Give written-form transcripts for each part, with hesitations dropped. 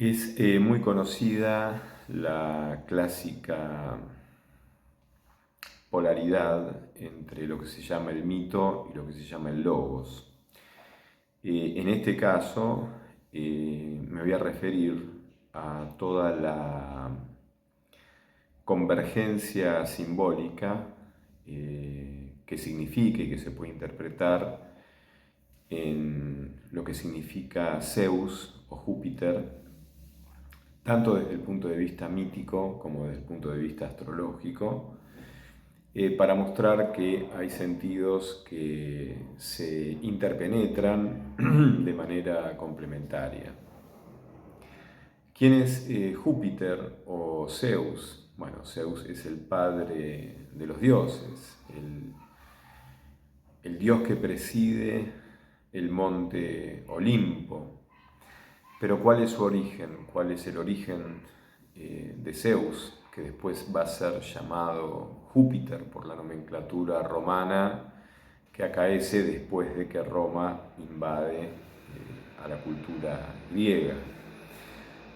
Es muy conocida la clásica polaridad entre lo que se llama el mito y lo que se llama el logos. En este caso me voy a referir a toda la convergencia simbólica que significa y que se puede interpretar en lo que significa Zeus o Júpiter, tanto desde el punto de vista mítico como desde el punto de vista astrológico, para mostrar que hay sentidos que se interpenetran de manera complementaria. ¿Quién es Júpiter o Zeus? Bueno, Zeus es el padre de los dioses, el dios que preside el monte Olimpo. Pero ¿cuál es su origen? ¿Cuál es el origen de Zeus, que después va a ser llamado Júpiter por la nomenclatura romana que acaece después de que Roma invade a la cultura griega?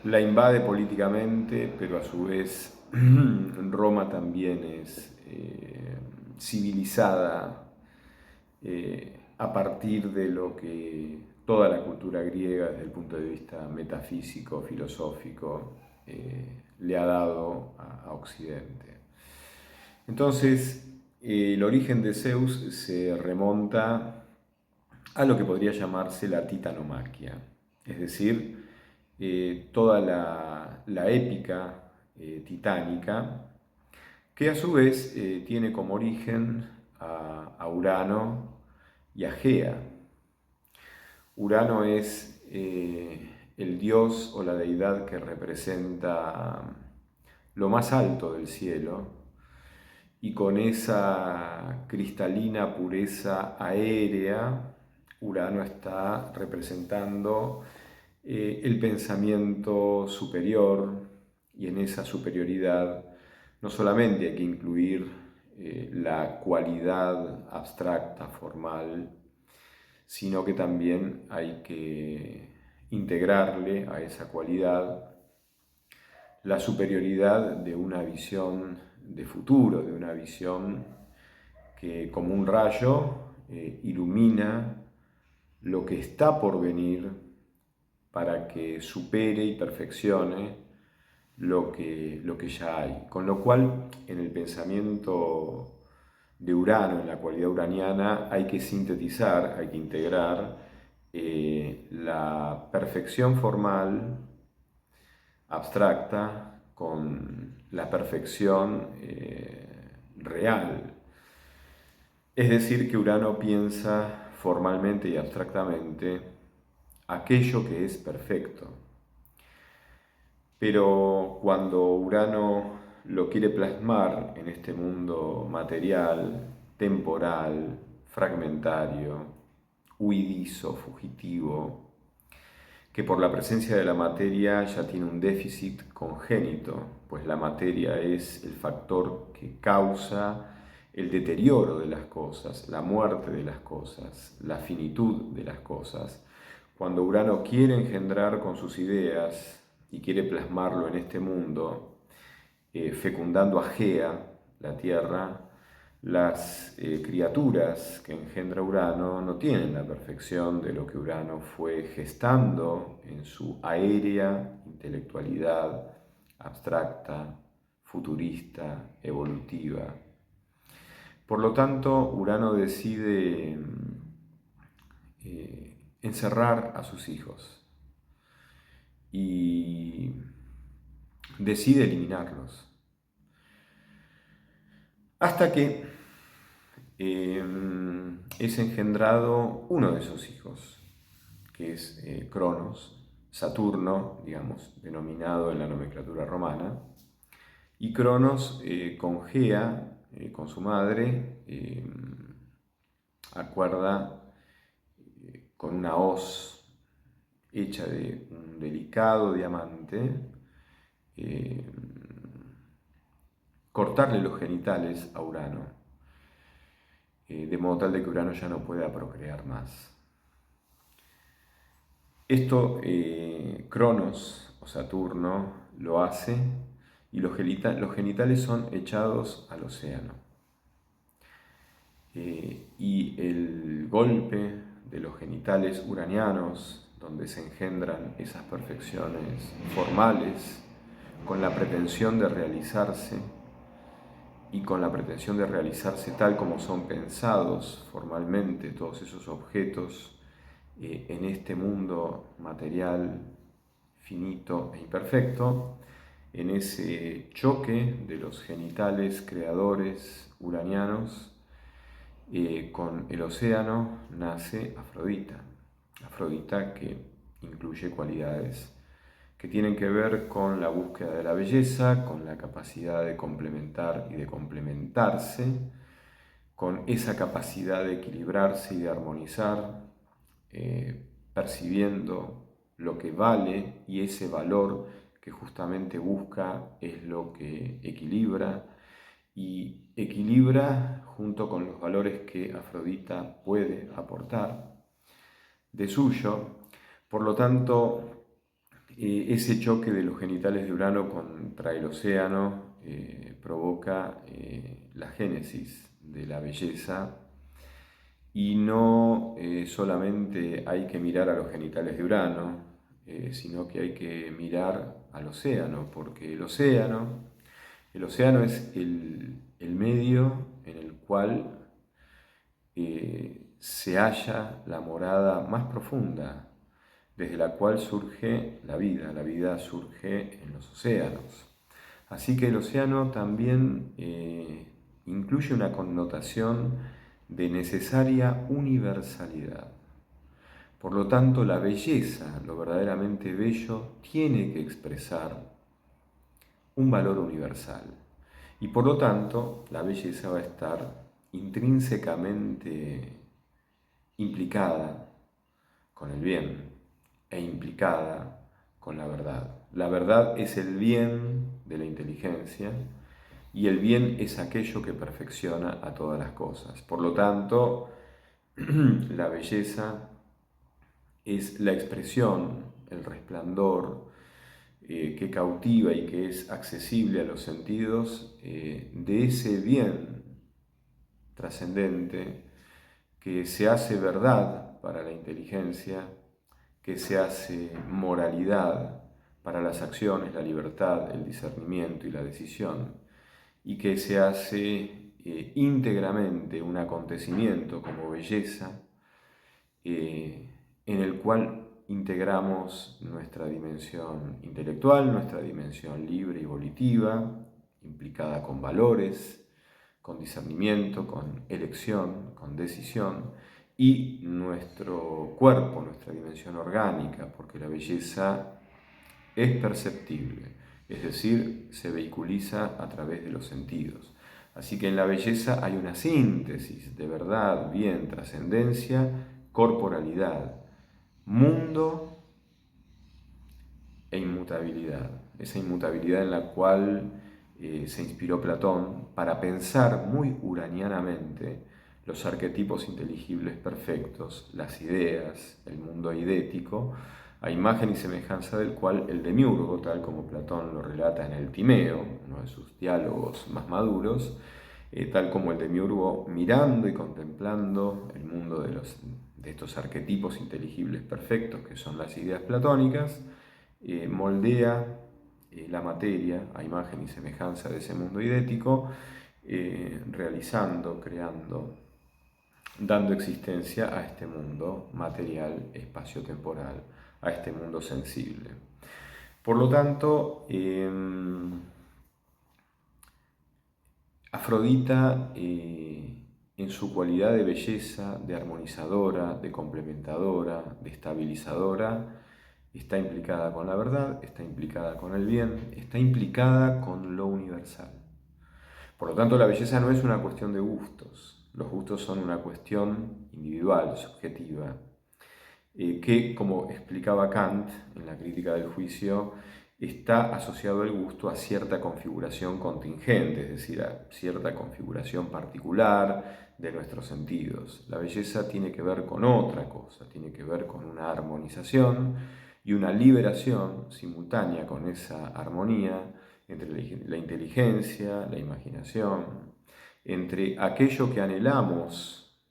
La invade políticamente, pero a su vez Roma también es civilizada a partir de lo que toda la cultura griega, desde el punto de vista metafísico, filosófico, le ha dado a Occidente. Entonces, el origen de Zeus se remonta a lo que podría llamarse la titanomaquia, es decir, toda la épica titánica, que a su vez tiene como origen a Urano y a Gea. Urano es el dios o la deidad que representa lo más alto del cielo, y con esa cristalina pureza aérea, Urano está representando el pensamiento superior, y en esa superioridad no solamente hay que incluir la cualidad abstracta, formal, sino que también hay que integrarle a esa cualidad la superioridad de una visión de futuro, de una visión que como un rayo ilumina lo que está por venir para que supere y perfeccione lo que ya hay. Con lo cual, en el pensamiento de Urano, en la cualidad uraniana, hay que sintetizar, hay que integrar la perfección formal, abstracta, con la perfección real. Es decir, que Urano piensa formalmente y abstractamente aquello que es perfecto. Pero cuando Urano lo quiere plasmar en este mundo material, temporal, fragmentario, huidizo, fugitivo, que por la presencia de la materia ya tiene un déficit congénito, pues la materia es el factor que causa el deterioro de las cosas, la muerte de las cosas, la finitud de las cosas. Cuando Urano quiere engendrar con sus ideas y quiere plasmarlo en este mundo, fecundando a Gea, la Tierra, las criaturas que engendra Urano no tienen la perfección de lo que Urano fue gestando en su aérea intelectualidad abstracta, futurista, evolutiva. Por lo tanto, Urano decide encerrar a sus hijos y decide eliminarlos. Hasta que es engendrado uno de sus hijos, que es Cronos, Saturno, digamos, denominado en la nomenclatura romana, y Cronos con Gea, con su madre, acuerda con una hoz hecha de un delicado diamante, eh, cortarle los genitales a Urano, de modo tal de que Urano ya no pueda procrear más. Esto, Cronos o Saturno lo hace y los genitales son echados al océano. Y el golpe de los genitales uranianos, donde se engendran esas perfecciones formales, con la pretensión de realizarse, y con la pretensión de realizarse tal como son pensados formalmente todos esos objetos en este mundo material finito e imperfecto, en ese choque de los genitales creadores uranianos con el océano nace Afrodita. Afrodita que incluye cualidades que tienen que ver con la búsqueda de la belleza, con la capacidad de complementar y de complementarse, con esa capacidad de equilibrarse y de armonizar, percibiendo lo que vale, y ese valor que justamente busca es lo que equilibra, y equilibra junto con los valores que Afrodita puede aportar de suyo. Por lo tanto, ese choque de los genitales de Urano contra el océano provoca la génesis de la belleza, y no solamente hay que mirar a los genitales de Urano, sino que hay que mirar al océano, porque el océano es el medio en el cual se halla la morada más profunda, desde la cual surge la vida surge en los océanos. Así que el océano también incluye una connotación de necesaria universalidad. Por lo tanto, la belleza, lo verdaderamente bello, tiene que expresar un valor universal. Y por lo tanto, la belleza va a estar intrínsecamente implicada con el bien e implicada con la verdad. La verdad es el bien de la inteligencia y el bien es aquello que perfecciona a todas las cosas. Por lo tanto, la belleza es la expresión, el resplandor que cautiva y que es accesible a los sentidos de ese bien trascendente que se hace verdad para la inteligencia, que se hace moralidad para las acciones, la libertad, el discernimiento y la decisión, y que se hace íntegramente un acontecimiento como belleza, en el cual integramos nuestra dimensión intelectual, nuestra dimensión libre y volitiva, implicada con valores, con discernimiento, con elección, con decisión, y nuestro cuerpo, nuestra dimensión orgánica, porque la belleza es perceptible, es decir, se vehiculiza a través de los sentidos. Así que en la belleza hay una síntesis de verdad, bien, trascendencia, corporalidad, mundo e inmutabilidad. Esa inmutabilidad en la cual se inspiró Platón para pensar muy uranianamente los arquetipos inteligibles perfectos, las ideas, el mundo eidético, a imagen y semejanza del cual el demiurgo, tal como Platón lo relata en el Timeo, uno de sus diálogos más maduros, tal como el demiurgo, mirando y contemplando el mundo de estos arquetipos inteligibles perfectos que son las ideas platónicas, moldea la materia a imagen y semejanza de ese mundo idético, realizando, creando, dando existencia a este mundo material, espacio-temporal, a este mundo sensible. Por lo tanto, Afrodita, en su cualidad de belleza, de armonizadora, de complementadora, de estabilizadora, está implicada con la verdad, está implicada con el bien, está implicada con lo universal. Por lo tanto, la belleza no es una cuestión de gustos. Los gustos son una cuestión individual, subjetiva, que, como explicaba Kant en la Crítica del Juicio, está asociado el gusto a cierta configuración contingente, es decir, a cierta configuración particular de nuestros sentidos. La belleza tiene que ver con otra cosa, tiene que ver con una armonización y una liberación simultánea con esa armonía entre la inteligencia, la imaginación, entre aquello que anhelamos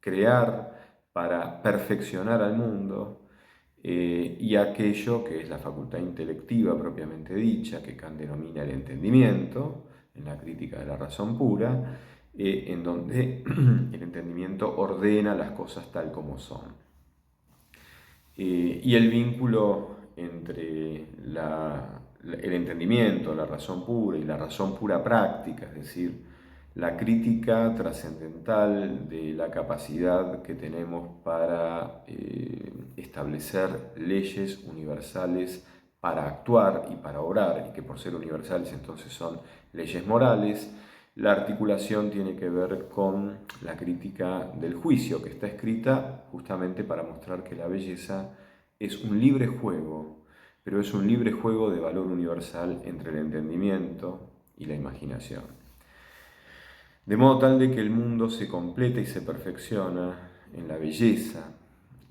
crear para perfeccionar al mundo y aquello que es la facultad intelectiva propiamente dicha, que Kant denomina el entendimiento, en la crítica de la razón pura, en donde el entendimiento ordena las cosas tal como son. Y el vínculo entre el entendimiento, la razón pura y la razón pura práctica, es decir, la crítica trascendental de la capacidad que tenemos para establecer leyes universales para actuar y para obrar, y que por ser universales entonces son leyes morales. La articulación tiene que ver con la crítica del juicio, que está escrita justamente para mostrar que la belleza es un libre juego, pero es un libre juego de valor universal entre el entendimiento y la imaginación. De modo tal de que el mundo se completa y se perfecciona en la belleza.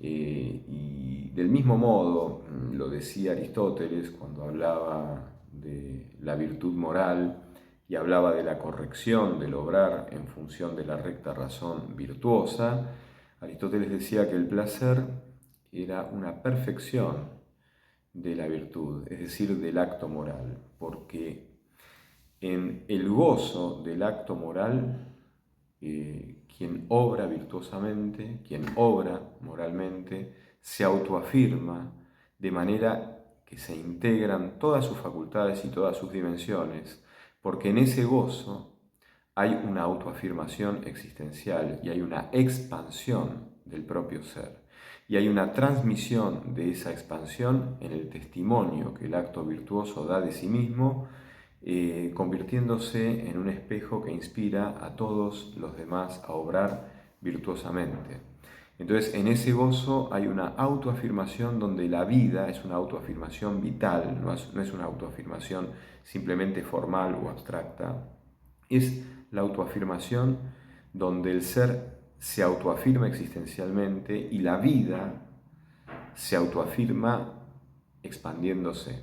Y del mismo modo, lo decía Aristóteles cuando hablaba de la virtud moral y hablaba de la corrección del obrar en función de la recta razón virtuosa, Aristóteles decía que el placer era una perfección de la virtud, es decir, del acto moral, porque en el gozo del acto moral, quien obra virtuosamente, quien obra moralmente, se autoafirma de manera que se integran todas sus facultades y todas sus dimensiones, porque en ese gozo hay una autoafirmación existencial y hay una expansión del propio ser. Y hay una transmisión de esa expansión en el testimonio que el acto virtuoso da de sí mismo, convirtiéndose en un espejo que inspira a todos los demás a obrar virtuosamente. Entonces, en ese gozo hay una autoafirmación donde la vida es una autoafirmación vital, no es una autoafirmación simplemente formal o abstracta. Es la autoafirmación donde el ser se autoafirma existencialmente y la vida se autoafirma expandiéndose.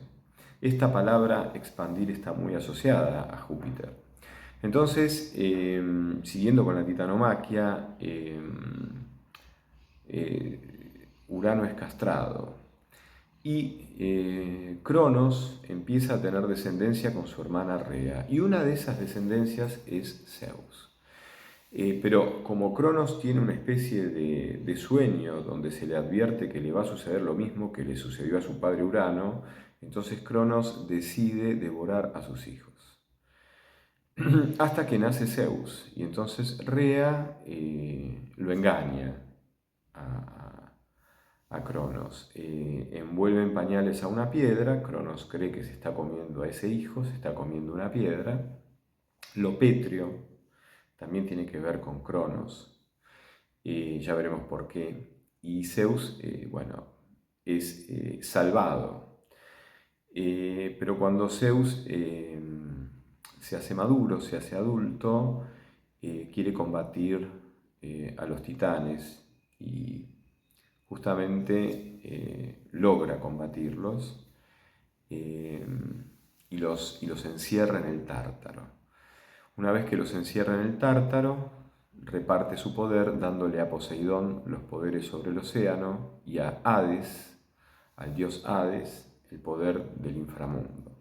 Esta palabra expandir está muy asociada a Júpiter. Entonces, siguiendo con la titanomaquia, Urano es castrado y Cronos empieza a tener descendencia con su hermana Rea, y una de esas descendencias es Zeus. Pero como Cronos tiene una especie de sueño donde se le advierte que le va a suceder lo mismo que le sucedió a su padre Urano, entonces Cronos decide devorar a sus hijos. Hasta que nace Zeus, y entonces Rea lo engaña a Cronos. Envuelve en pañales a una piedra, Cronos cree que se está comiendo a ese hijo, se está comiendo una piedra. Lo pétreo también tiene que ver con Cronos, ya veremos por qué. Y Zeus, bueno, es salvado. Pero cuando Zeus se hace maduro, se hace adulto, quiere combatir a los titanes y justamente logra combatirlos y los encierra en el Tártaro. Una vez que los encierra en el Tártaro, reparte su poder dándole a Poseidón los poderes sobre el océano y a Hades, al dios Hades, el poder del inframundo.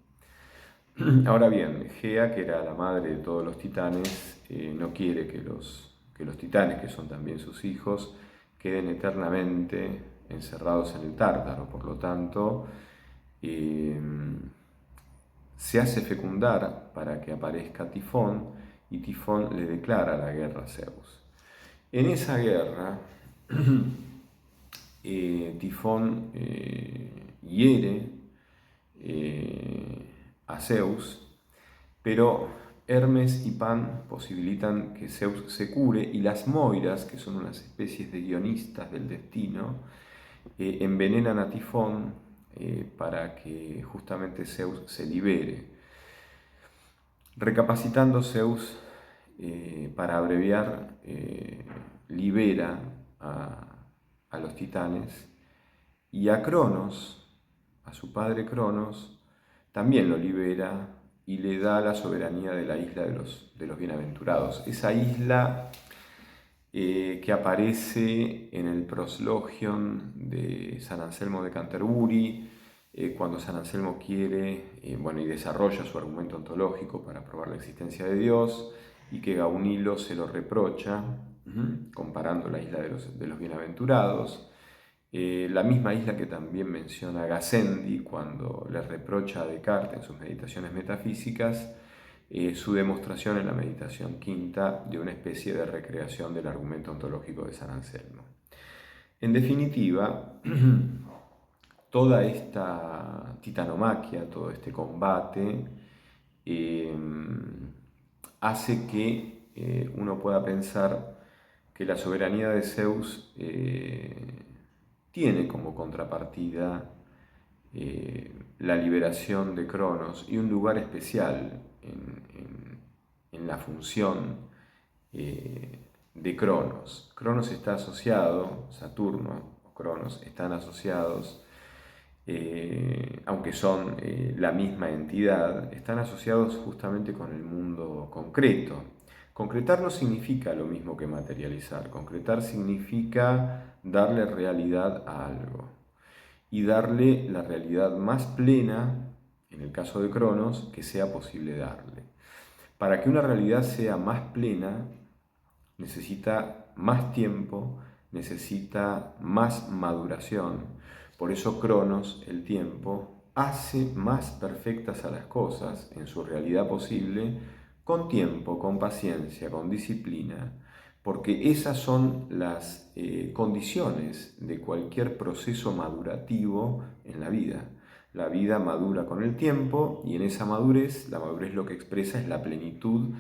Ahora bien, Gea, que era la madre de todos los titanes, no quiere que los titanes, que son también sus hijos, queden eternamente encerrados en el Tártaro. Por lo tanto, se hace fecundar para que aparezca Tifón, y Tifón le declara la guerra a Zeus. En esa guerra, Tifón hiere a Zeus, pero Hermes y Pan posibilitan que Zeus se cure, y las Moiras, que son unas especies de guionistas del destino, envenenan a Tifón para que justamente Zeus se libere. Recapacitando, Zeus, para abreviar, libera a los titanes, y a Cronos a su padre Cronos, también lo libera y le da la soberanía de la isla de los bienaventurados. Esa isla que aparece en el proslogion de San Anselmo de Canterbury, cuando San Anselmo quiere, y desarrolla su argumento ontológico para probar la existencia de Dios, y que Gaunilo se lo reprocha, comparando la isla de los bienaventurados, la misma isla que también menciona Gassendi cuando le reprocha a Descartes en sus meditaciones metafísicas su demostración en la meditación quinta de una especie de recreación del argumento ontológico de San Anselmo. En definitiva, toda esta titanomaquia, todo este combate, hace que uno pueda pensar que la soberanía de Zeus tiene como contrapartida la liberación de Cronos y un lugar especial en la función de Cronos. Cronos está asociado, Saturno o Cronos están asociados, aunque son la misma entidad, están asociados justamente con el mundo concreto. Concretar no significa lo mismo que materializar. Concretar significa darle realidad a algo y darle la realidad más plena, en el caso de Cronos, que sea posible darle. Para que una realidad sea más plena, necesita más tiempo, necesita más maduración. Por eso Cronos, el tiempo, hace más perfectas a las cosas en su realidad posible con tiempo, con paciencia, con disciplina, porque esas son las condiciones de cualquier proceso madurativo en la vida. La vida madura con el tiempo y en esa madurez, la madurez lo que expresa es la plenitud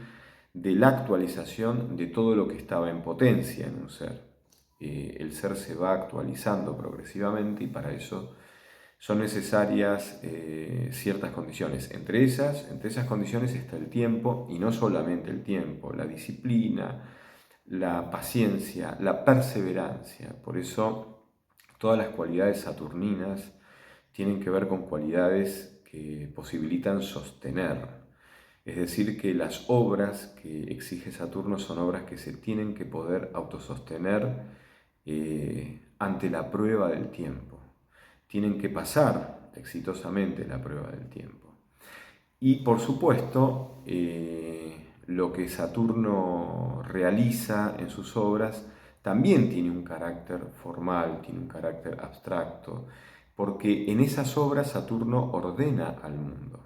de la actualización de todo lo que estaba en potencia en un ser. El ser se va actualizando progresivamente y para eso son necesarias ciertas condiciones. Entre esas condiciones está el tiempo, y no solamente el tiempo, la disciplina, la paciencia, la perseverancia. Por eso todas las cualidades saturninas tienen que ver con cualidades que posibilitan sostener. Es decir, que las obras que exige Saturno son obras que se tienen que poder autosostener ante la prueba del tiempo. Tienen que pasar exitosamente la prueba del tiempo. Y por supuesto, lo que Saturno realiza en sus obras también tiene un carácter formal, tiene un carácter abstracto, porque en esas obras Saturno ordena al mundo.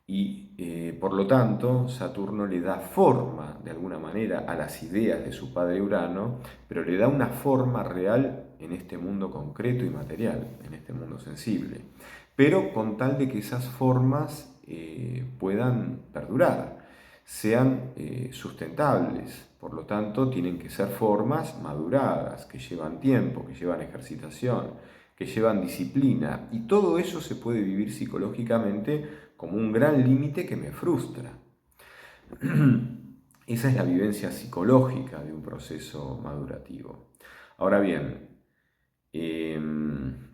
Y por lo tanto, Saturno le da forma, de alguna manera, a las ideas de su padre Urano, pero le da una forma real en este mundo concreto y material, en este mundo sensible. Pero con tal de que esas formas puedan perdurar, sean sustentables. Por lo tanto, tienen que ser formas maduradas, que llevan tiempo, que llevan ejercitación, que llevan disciplina. Y todo eso se puede vivir psicológicamente como un gran límite que me frustra. Esa es la vivencia psicológica de un proceso madurativo. Ahora bien,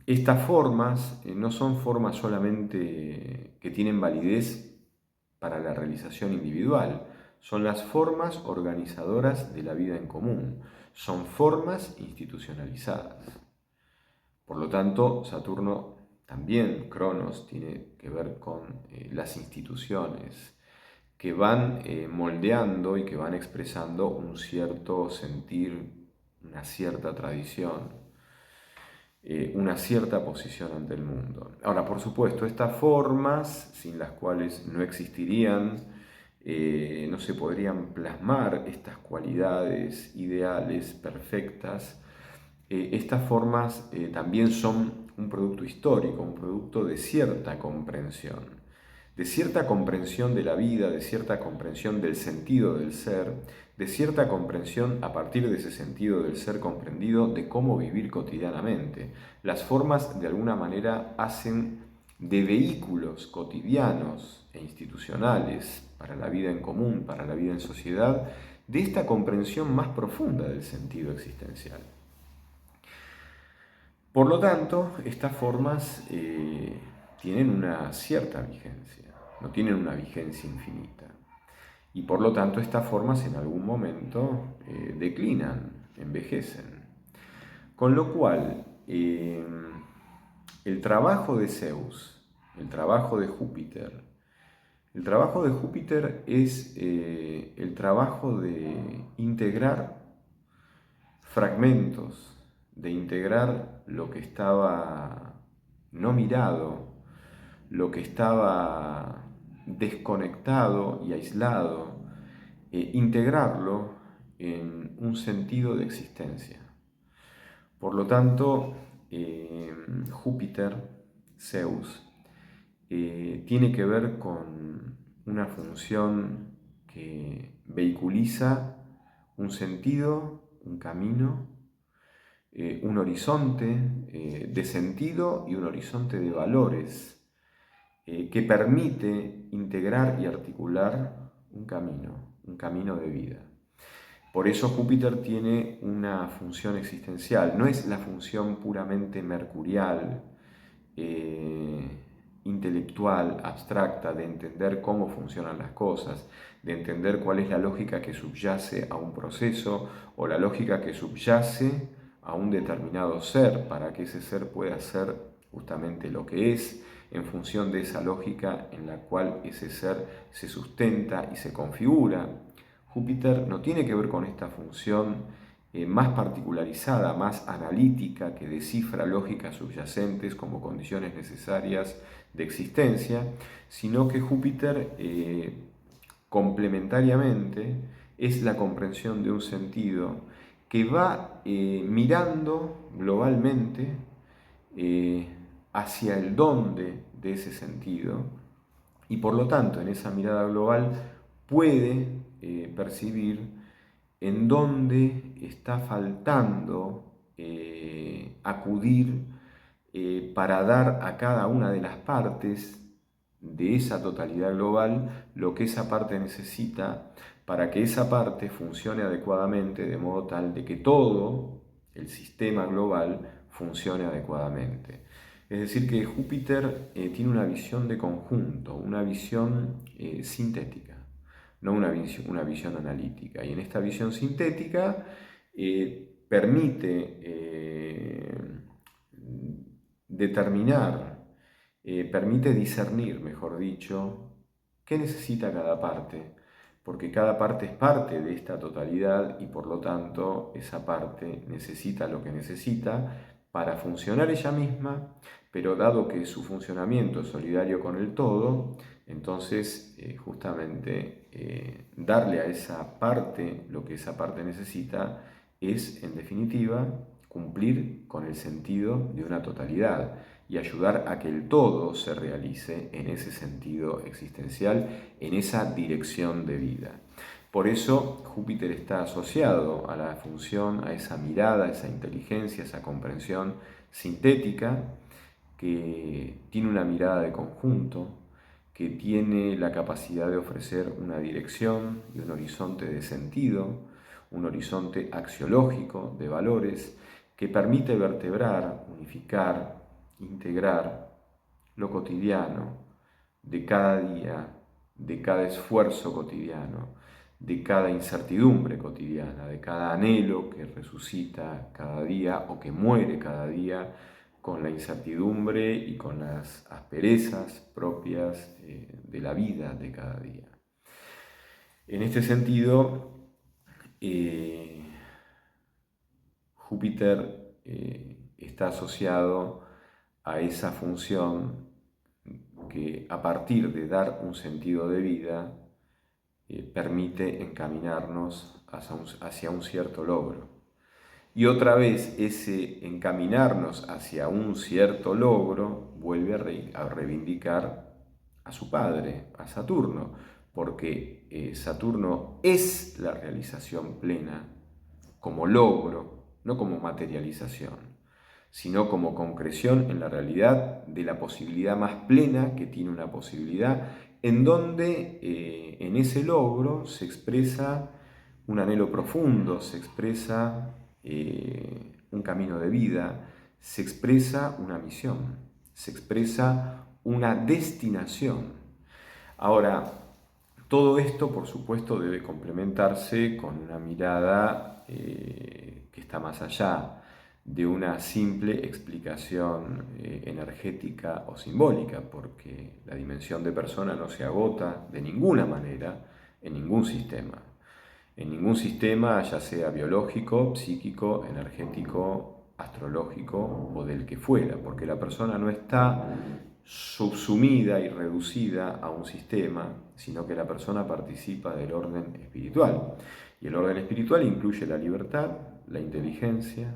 estas formas no son formas solamente que tienen validez para la realización individual, son las formas organizadoras de la vida en común, son formas institucionalizadas. Por lo tanto, Saturno también, Cronos, tiene que ver con las instituciones que van moldeando y que van expresando un cierto sentir, una cierta tradición, una cierta posición ante el mundo. Ahora, por supuesto, estas formas, sin las cuales no existirían, no se podrían plasmar estas cualidades ideales, perfectas. Estas formas también son un producto histórico, un producto de cierta comprensión de la vida, de cierta comprensión del sentido del ser, de cierta comprensión a partir de ese sentido del ser comprendido de cómo vivir cotidianamente. Las formas de alguna manera hacen de vehículos cotidianos e institucionales para la vida en común, para la vida en sociedad, de esta comprensión más profunda del sentido existencial. Por lo tanto, estas formas tienen una cierta vigencia, no tienen una vigencia infinita. Y por lo tanto, estas formas en algún momento declinan, envejecen. Con lo cual, el trabajo de Zeus, el trabajo de Júpiter, el trabajo de Júpiter es el trabajo de integrar fragmentos, de integrar lo que estaba no mirado, lo que estaba desconectado y aislado, integrarlo en un sentido de existencia. Por lo tanto, Júpiter, Zeus, tiene que ver con una función que vehiculiza un sentido, un camino, un horizonte de sentido y un horizonte de valores que permite integrar y articular un camino de vida. Por eso Júpiter tiene una función existencial, no es la función puramente mercurial, intelectual, abstracta, de entender cómo funcionan las cosas, de entender cuál es la lógica que subyace a un proceso o la lógica que subyace a un determinado ser para que ese ser pueda ser justamente lo que es en función de esa lógica en la cual ese ser se sustenta y se configura. Júpiter no tiene que ver con esta función más particularizada, más analítica, que descifra lógicas subyacentes como condiciones necesarias de existencia, sino que Júpiter complementariamente es la comprensión de un sentido que va mirando globalmente hacia el dónde de ese sentido y por lo tanto en esa mirada global puede percibir en dónde está faltando acudir para dar a cada una de las partes de esa totalidad global lo que esa parte necesita para que esa parte funcione adecuadamente de modo tal de que todo el sistema global funcione adecuadamente. Es decir, que Júpiter tiene una visión de conjunto, una visión sintética, no una visión analítica. Y en esta visión sintética permite determinar, permite discernir, mejor dicho, qué necesita cada parte, porque cada parte es parte de esta totalidad y por lo tanto esa parte necesita lo que necesita para funcionar ella misma, pero dado que su funcionamiento es solidario con el todo, entonces justamente darle a esa parte lo que esa parte necesita es, en definitiva, cumplir con el sentido de una totalidad y ayudar a que el todo se realice en ese sentido existencial, en esa dirección de vida. Por eso Júpiter está asociado a la función, a esa mirada, a esa inteligencia, a esa comprensión sintética que tiene una mirada de conjunto, que tiene la capacidad de ofrecer una dirección y un horizonte de sentido, un horizonte axiológico de valores, que permite vertebrar, unificar, integrar lo cotidiano de cada día, de cada esfuerzo cotidiano, de cada incertidumbre cotidiana, de cada anhelo que resucita cada día o que muere cada día con la incertidumbre y con las asperezas propias de la vida de cada día. En este sentido, Júpiter está asociado a esa función que a partir de dar un sentido de vida permite encaminarnos hacia un cierto logro. Y otra vez ese encaminarnos hacia un cierto logro vuelve a reivindicar a su padre, a Saturno, porque Saturno es la realización plena como logro, no como materialización, sino como concreción en la realidad de la posibilidad más plena que tiene una posibilidad, en donde en ese logro se expresa un anhelo profundo, se expresa un camino de vida, se expresa una misión, se expresa una destinación. Ahora, todo esto, por supuesto, debe complementarse con una mirada que está más allá de una simple explicación energética o simbólica, porque la dimensión de persona no se agota de ninguna manera en ningún sistema. En ningún sistema, ya sea biológico, psíquico, energético, astrológico o del que fuera, porque la persona no está subsumida y reducida a un sistema, sino que la persona participa del orden espiritual. Y el orden espiritual incluye la libertad, la inteligencia,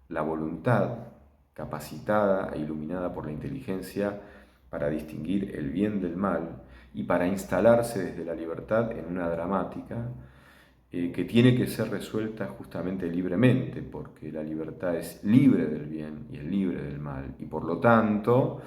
la voluntad, capacitada e iluminada por la inteligencia para distinguir el bien del mal y para instalarse desde la libertad en una dramática que tiene que ser resuelta justamente libremente, porque la libertad es libre del bien y es libre del mal, y por lo tanto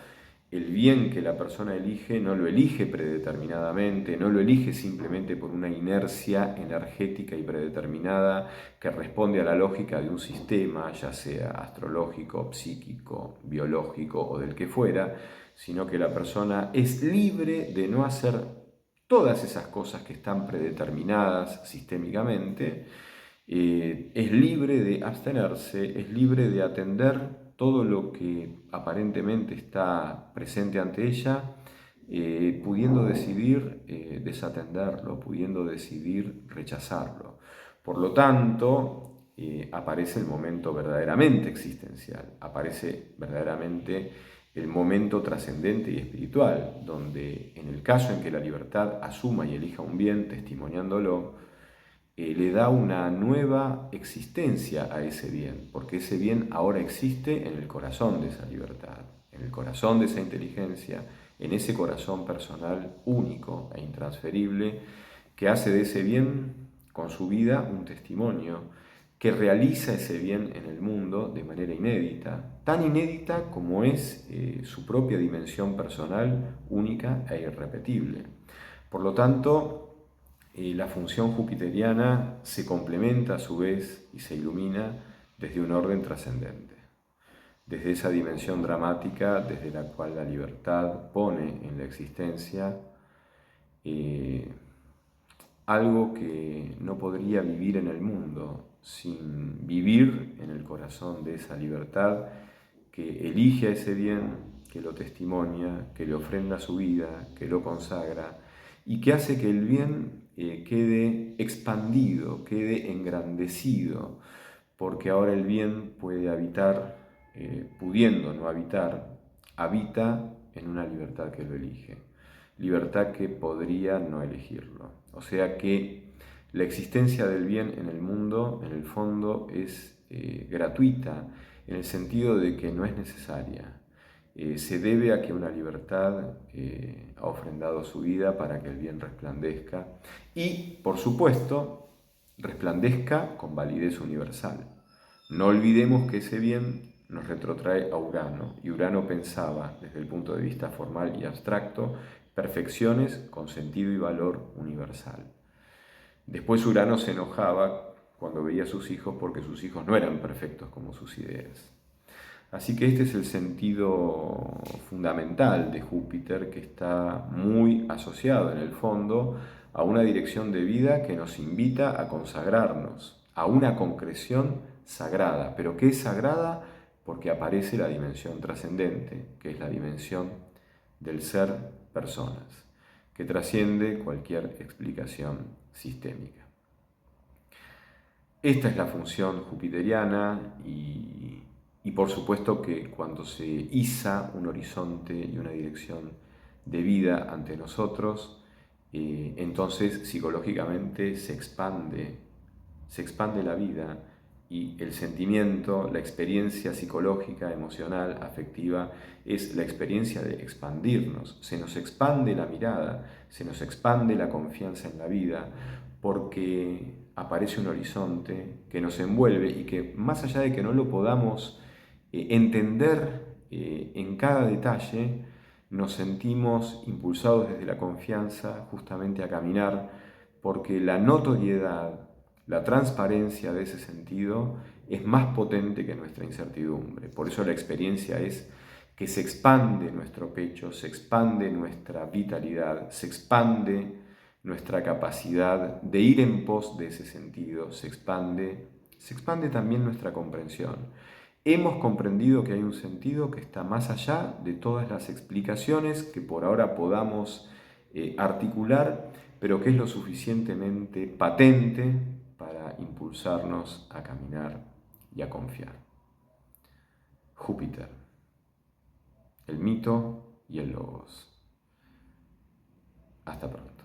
el bien que la persona elige no lo elige predeterminadamente, no lo elige simplemente por una inercia energética y predeterminada que responde a la lógica de un sistema, ya sea astrológico, psíquico, biológico o del que fuera, sino que la persona es libre de no hacer todas esas cosas que están predeterminadas sistémicamente, es libre de abstenerse, es libre de atender todo lo que aparentemente está presente ante ella, pudiendo decidir desatenderlo, pudiendo decidir rechazarlo. Por lo tanto, aparece el momento verdaderamente existencial, aparece verdaderamente el momento trascendente y espiritual, donde en el caso en que la libertad asuma y elija un bien, testimoniándolo, le da una nueva existencia a ese bien, porque ese bien ahora existe en el corazón de esa libertad, en el corazón de esa inteligencia, en ese corazón personal único e intransferible, que hace de ese bien con su vida un testimonio, que realiza ese bien en el mundo de manera inédita, tan inédita como es su propia dimensión personal única e irrepetible. Por lo tanto, la función jupiteriana se complementa a su vez y se ilumina desde un orden trascendente, desde esa dimensión dramática desde la cual la libertad pone en la existencia algo que no podría vivir en el mundo sin vivir en el corazón de esa libertad que elige a ese bien, que lo testimonia, que le ofrenda su vida, que lo consagra y que hace que el bien quede expandido, quede engrandecido, porque ahora el bien puede habitar, pudiendo no habitar, habita en una libertad que lo elige, libertad que podría no elegirlo. O sea que la existencia del bien en el mundo, en el fondo, es gratuita, en el sentido de que no es necesaria. Se debe a que una libertad ha ofrendado su vida para que el bien resplandezca y, por supuesto, resplandezca con validez universal. No olvidemos que ese bien nos retrotrae a Urano, y Urano pensaba, desde el punto de vista formal y abstracto, perfecciones con sentido y valor universal. Después Urano se enojaba cuando veía a sus hijos porque sus hijos no eran perfectos como sus ideas. Así que este es el sentido fundamental de Júpiter, que está muy asociado en el fondo a una dirección de vida que nos invita a consagrarnos, a una concreción sagrada. ¿Pero qué es sagrada? Porque aparece la dimensión trascendente, que es la dimensión del ser personas, que trasciende cualquier explicación sistémica. Esta es la función jupiteriana y por supuesto que cuando se iza un horizonte y una dirección de vida ante nosotros, entonces psicológicamente se expande la vida y el sentimiento, la experiencia psicológica, emocional, afectiva, es la experiencia de expandirnos. Se nos expande la mirada, se nos expande la confianza en la vida, porque aparece un horizonte que nos envuelve y que más allá de que no lo podamos entender en cada detalle, nos sentimos impulsados desde la confianza justamente a caminar, porque la notoriedad, la transparencia de ese sentido es más potente que nuestra incertidumbre. Por eso la experiencia es que se expande nuestro pecho, se expande nuestra vitalidad, se expande nuestra capacidad de ir en pos de ese sentido, se expande también nuestra comprensión. Hemos comprendido que hay un sentido que está más allá de todas las explicaciones que por ahora podamos articular, pero que es lo suficientemente patente para impulsarnos a caminar y a confiar. Júpiter, el mito y el logos. Hasta pronto.